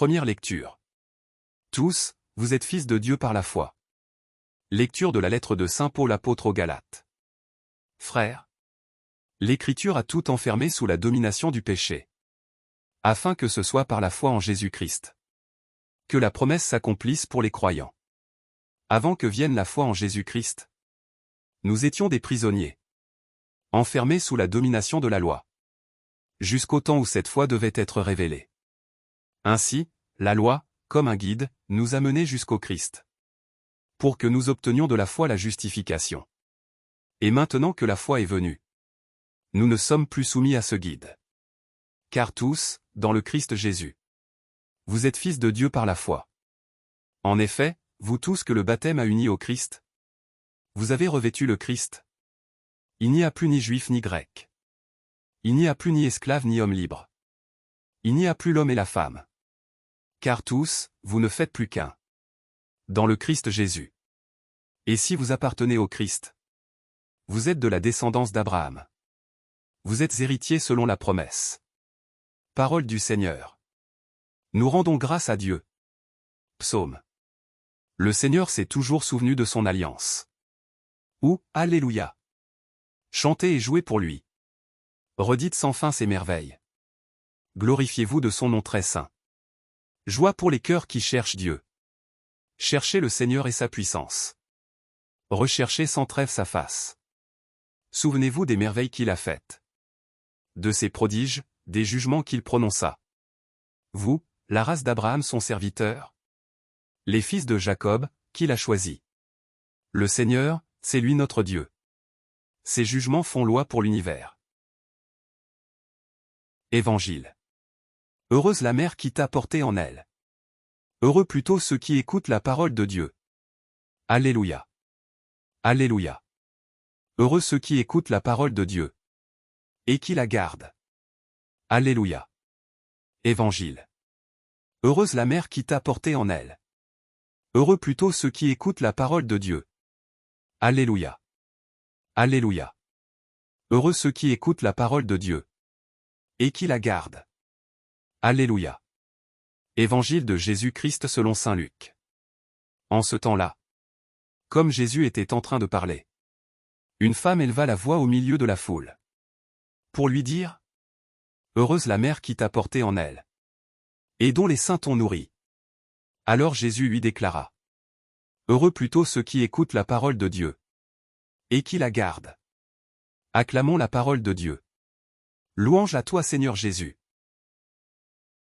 Première lecture. Tous, vous êtes fils de Dieu par la foi. Lecture de la lettre de saint Paul apôtre aux Galates. Frères, l'Écriture a tout enfermé sous la domination du péché. Afin que ce soit par la foi en Jésus-Christ que la promesse s'accomplisse pour les croyants. Avant que vienne la foi en Jésus-Christ, nous étions des prisonniers, enfermés sous la domination de la loi, jusqu'au temps où cette foi devait être révélée. Ainsi, la loi, comme un guide, nous a menés jusqu'au Christ, pour que nous obtenions de la foi la justification. Et maintenant que la foi est venue, nous ne sommes plus soumis à ce guide. Car tous, dans le Christ Jésus, vous êtes fils de Dieu par la foi. En effet, vous tous que le baptême a unis au Christ, vous avez revêtu le Christ. Il n'y a plus ni juif ni grec. Il n'y a plus ni esclave ni homme libre. Il n'y a plus l'homme et la femme. Car tous, vous ne faites plus qu'un. Dans le Christ Jésus. Et si vous appartenez au Christ, vous êtes de la descendance d'Abraham. Vous êtes héritiers selon la promesse. Parole du Seigneur. Nous rendons grâce à Dieu. Psaume. Le Seigneur s'est toujours souvenu de son alliance. Ou, Alléluia. Chantez et jouez pour lui. Redites sans fin ses merveilles. Glorifiez-vous de son nom très saint. Joie pour les cœurs qui cherchent Dieu. Cherchez le Seigneur et sa puissance. Recherchez sans trêve sa face. Souvenez-vous des merveilles qu'il a faites. De ses prodiges, des jugements qu'il prononça. Vous, la race d'Abraham son serviteur. Les fils de Jacob, qu'il a choisis. Le Seigneur, c'est lui notre Dieu. Ses jugements font loi pour l'univers. Évangile. Heureuse la mère qui t'a porté en elle. Heureux plutôt ceux qui écoutent la parole de Dieu. Alléluia. Alléluia. Heureux ceux qui écoutent la parole de Dieu. Et qui la gardent. Alléluia. Évangile. Heureuse la mère qui t'a porté en elle. Heureux plutôt ceux qui écoutent la parole de Dieu. Alléluia. Alléluia. Heureux ceux qui écoutent la parole de Dieu. Et qui la gardent. Alléluia. Évangile de Jésus-Christ selon saint Luc. En ce temps-là, comme Jésus était en train de parler, une femme éleva la voix au milieu de la foule, pour lui dire : Heureuse la mère qui t'a porté en elle, et dont les seins t'ont nourri. Alors Jésus lui déclara : Heureux plutôt ceux qui écoutent la parole de Dieu, et qui la gardent. Acclamons la parole de Dieu. Louange à toi Seigneur Jésus.